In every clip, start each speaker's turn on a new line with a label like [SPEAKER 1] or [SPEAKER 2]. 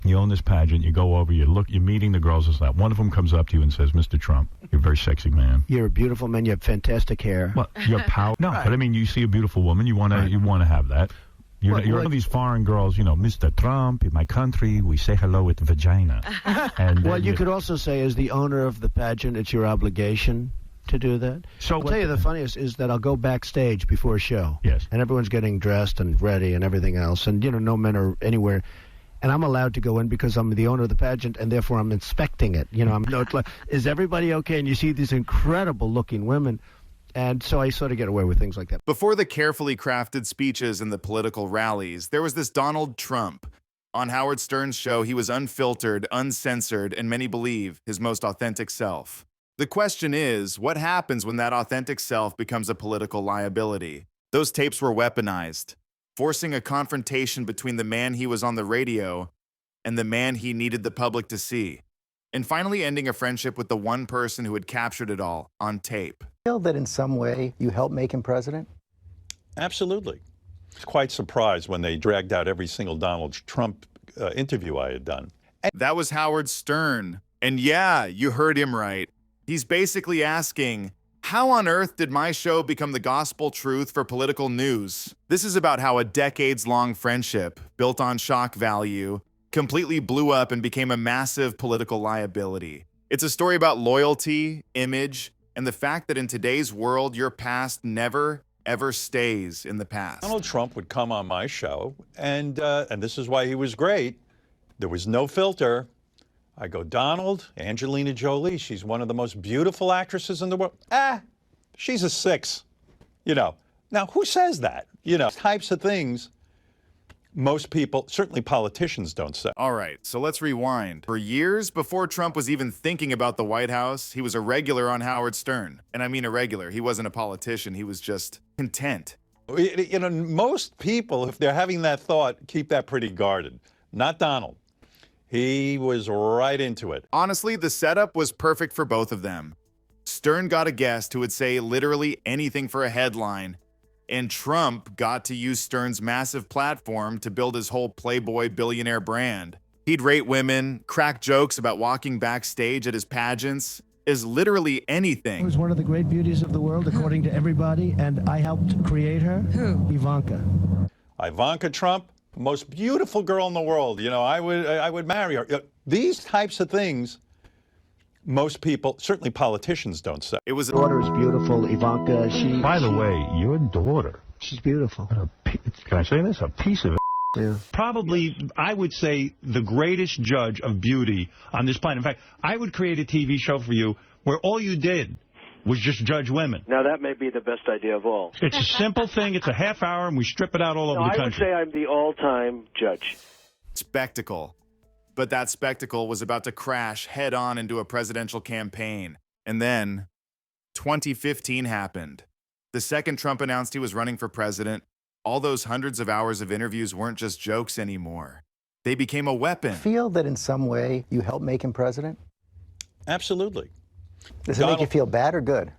[SPEAKER 1] You own this pageant. You go over. You're meeting the girls and stuff. One of them comes up to you and says, "Mr. Trump, you're a very sexy man.
[SPEAKER 2] You're a beautiful man. You have fantastic hair.
[SPEAKER 1] Well, you're power. No,
[SPEAKER 2] Right.
[SPEAKER 1] but I mean, you see a beautiful woman. You want to have that. You're one of these foreign girls. You know, Mr. Trump, in my country, we say hello with vagina. And
[SPEAKER 2] well, you could also say, as the owner of the pageant, it's your obligation to do that.
[SPEAKER 1] So
[SPEAKER 2] I'll tell you the funniest is that I'll go backstage before a show.
[SPEAKER 1] Yes.
[SPEAKER 2] And everyone's getting dressed and ready and everything else. And, no men are anywhere. And I'm allowed to go in because I'm the owner of the pageant, and therefore I'm inspecting it. It's like, is everybody okay? And you see these incredible-looking women. And so I sort of get away with things like that.
[SPEAKER 3] Before the carefully crafted speeches and the political rallies, there was this Donald Trump. On Howard Stern's show, he was unfiltered, uncensored, and many believe his most authentic self. The question is, what happens when that authentic self becomes a political liability? Those tapes were weaponized, forcing a confrontation between the man he was on the radio and the man he needed the public to see, and finally ending a friendship with the one person who had captured it all on tape.
[SPEAKER 4] Feel that in some way you helped make him president?
[SPEAKER 5] Absolutely. I was quite surprised when they dragged out every single Donald Trump interview I had done.
[SPEAKER 3] That was Howard Stern. And yeah, you heard him right. He's basically asking, how on earth did my show become the gospel truth for political news? This is about how a decades-long friendship, built on shock value, completely blew up and became a massive political liability. It's a story about loyalty, image, and the fact that in today's world, your past never, ever stays in the past.
[SPEAKER 5] Donald Trump would come on my show, and this is why he was great. There was no filter. I go, Donald, Angelina Jolie, she's one of the most beautiful actresses in the world. She's a 6. Now who says that? Types of things most people, certainly politicians, don't say.
[SPEAKER 3] All right, so let's rewind. For years before Trump was even thinking about the White House, he was a regular on Howard Stern. And I mean a regular. He wasn't a politician. He was just content.
[SPEAKER 5] Most people, if they're having that thought, keep that pretty guarded. Not Donald. He was right into it.
[SPEAKER 3] Honestly, the setup was perfect for both of them. Stern got a guest who would say literally anything for a headline, and Trump got to use Stern's massive platform to build his whole Playboy billionaire brand. He'd rate women, crack jokes about walking backstage at his pageants, is literally anything.
[SPEAKER 2] She was one of the great beauties of the world, according to everybody, and I helped create her. Who? Ivanka.
[SPEAKER 5] Ivanka Trump, most beautiful girl in the world. I would marry her. These types of things, most people, certainly politicians, don't say.
[SPEAKER 3] It was.
[SPEAKER 2] Daughter is beautiful, Ivanka.
[SPEAKER 1] By the way, your daughter.
[SPEAKER 2] She's beautiful.
[SPEAKER 1] Can I say this? A piece of.
[SPEAKER 2] Yeah.
[SPEAKER 1] Probably, I would say, the greatest judge of beauty on this planet. In fact, I would create a TV show for you where all you did was just judge women.
[SPEAKER 6] Now, that may be the best idea of all.
[SPEAKER 1] It's a simple thing. It's a half hour, and we strip it out all over the country.
[SPEAKER 6] I would say I'm the all-time judge.
[SPEAKER 3] Spectacle. But that spectacle was about to crash head-on into a presidential campaign. And then, 2015 happened. The second Trump announced he was running for president, all those hundreds of hours of interviews weren't just jokes anymore. They became a weapon.
[SPEAKER 4] Feel that in some way you helped make him president?
[SPEAKER 5] Absolutely.
[SPEAKER 4] Does it make you feel bad or good?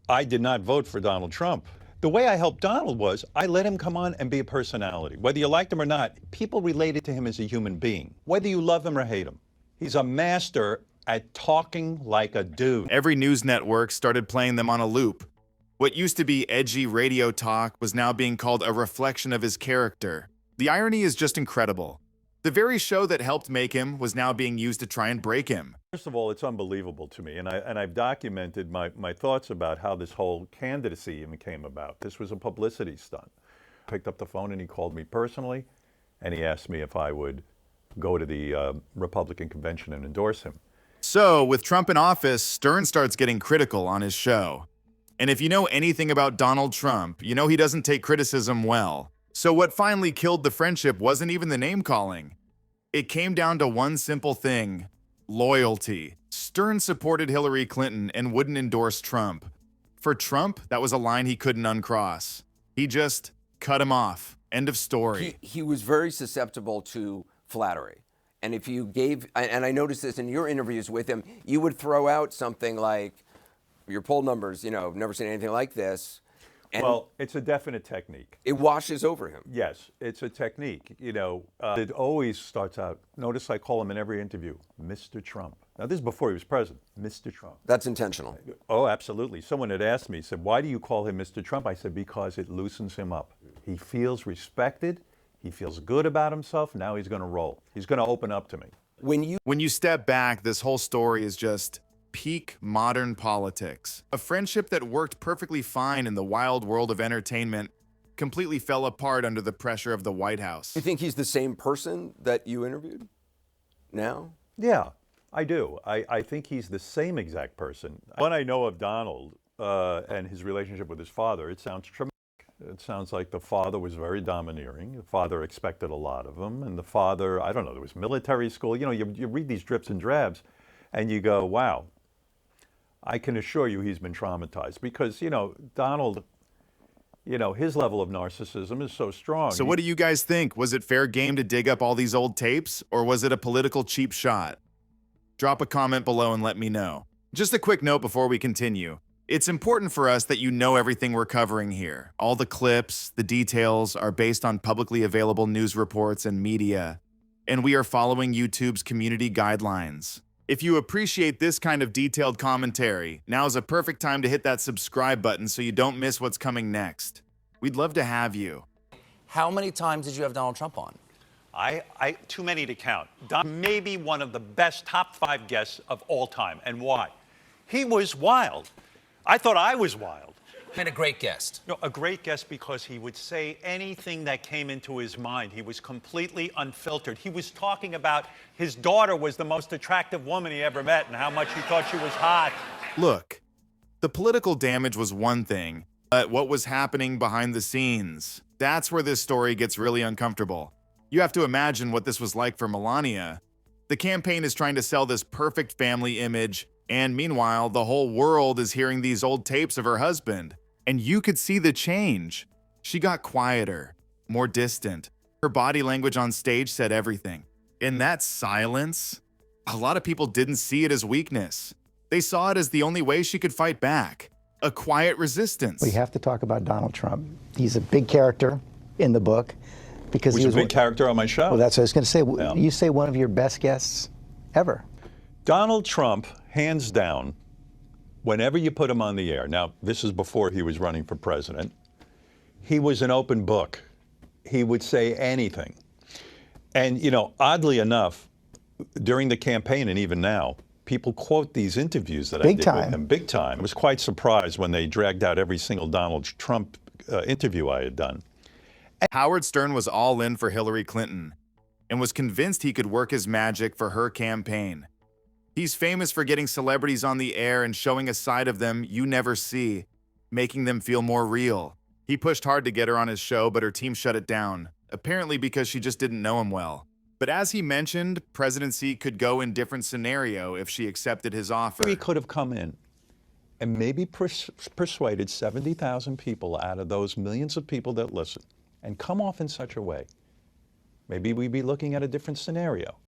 [SPEAKER 5] I did not vote for Donald Trump. The way I helped Donald was I let him come on and be a personality. Whether you liked him or not, people related to him as a human being, whether you love him or hate him. He's a master at talking like a dude.
[SPEAKER 3] Every news network started playing them on a loop. What used to be edgy radio talk was now being called a reflection of his character. The irony is just incredible. The very show that helped make him was now being used to try and break him.
[SPEAKER 5] First of all, it's unbelievable to me, and I've documented my thoughts about how this whole candidacy even came about. This was a publicity stunt. Picked up the phone and he called me personally, and he asked me if I would go to the Republican convention and endorse him.
[SPEAKER 3] So, with Trump in office, Stern starts getting critical on his show. And if you know anything about Donald Trump, you know he doesn't take criticism well. So what finally killed the friendship wasn't even the name-calling. It came down to one simple thing: loyalty. Stern supported Hillary Clinton and wouldn't endorse Trump. For Trump, that was a line he couldn't uncross. He just cut him off. End of story.
[SPEAKER 7] He was very susceptible to flattery. And if you gave, and I noticed this in your interviews with him, you would throw out something like, your poll numbers, never seen anything like this. And
[SPEAKER 5] well, it's a definite technique.
[SPEAKER 7] it washes over him.
[SPEAKER 5] Yes, it's a technique. You know, it always starts out, notice I call him in every interview, Mr. Trump. Now, this is before he was president, Mr. Trump.
[SPEAKER 7] That's intentional.
[SPEAKER 5] Oh, absolutely. Someone had asked me, said, why do you call him Mr. Trump? I said, because it loosens him up. He feels respected. He feels good about himself. Now he's going to roll. He's going to open up to me.
[SPEAKER 3] When you step back, this whole story is just peak modern politics. A friendship that worked perfectly fine in the wild world of entertainment completely fell apart under the pressure of the White House.
[SPEAKER 7] You think he's the same person that you interviewed now?
[SPEAKER 5] Yeah, I do. I think he's the same exact person. When I know of Donald and his relationship with his father, it sounds traumatic. It sounds like the father was very domineering. The father expected a lot of him. And the father, I don't know, there was military school. You know, you read these drips and drabs and you go, wow, I can assure you he's been traumatized because, you know, Donald, you know, his level of narcissism is so strong.
[SPEAKER 3] So what do you guys think? Was it fair game to dig up all these old tapes, or was it a political cheap shot? Drop a comment below and let me know. Just a quick note before we continue. It's important for us that you know everything we're covering here. All the clips, the details are based on publicly available news reports and media, and we are following YouTube's community guidelines. If you appreciate this kind of detailed commentary, now is a perfect time to hit that subscribe button so you don't miss what's coming next. We'd love to have you.
[SPEAKER 8] How many times did you have Donald Trump on?
[SPEAKER 5] Too many to count. Don, maybe one of the best top 5 guests of all time. And why? He was wild. I thought I was wild.
[SPEAKER 8] And a great guest.
[SPEAKER 5] No, a great guest because he would say anything that came into his mind. He was completely unfiltered. He was talking about his daughter was the most attractive woman he ever met and how much he thought she was hot.
[SPEAKER 3] Look, the political damage was one thing, but what was happening behind the scenes, that's where this story gets really uncomfortable. You have to imagine what this was like for Melania. The campaign is trying to sell this perfect family image, and meanwhile, the whole world is hearing these old tapes of her husband. And you could see the change. She got quieter, more distant. Her body language on stage said everything. In that silence, a lot of people didn't see it as weakness. They saw it as the only way she could fight back. A quiet resistance.
[SPEAKER 4] We have to talk about Donald Trump. He's a big character in the book because
[SPEAKER 5] He was a big character on my show.
[SPEAKER 4] Well, that's what I was going to say.
[SPEAKER 5] Yeah.
[SPEAKER 4] You say one of your best guests ever.
[SPEAKER 5] Donald Trump, hands down, whenever you put him on the air, now this is before he was running for president, he was an open book. He would say anything. And, you know, oddly enough, during the campaign and even now, people quote these interviews that I did with him big time. I was quite surprised when they dragged out every single Donald Trump interview I had done.
[SPEAKER 3] Howard Stern was all in for Hillary Clinton and was convinced he could work his magic for her campaign. He's famous for getting celebrities on the air and showing a side of them you never see, making them feel more real. He pushed hard to get her on his show, but her team shut it down, apparently because she just didn't know him well. But as he mentioned, presidency could go in different scenario if she accepted his offer.
[SPEAKER 5] He could have come in and maybe persuaded 70,000 people out of those millions of people that listen and come off in such a way. Maybe we'd be looking at a different scenario.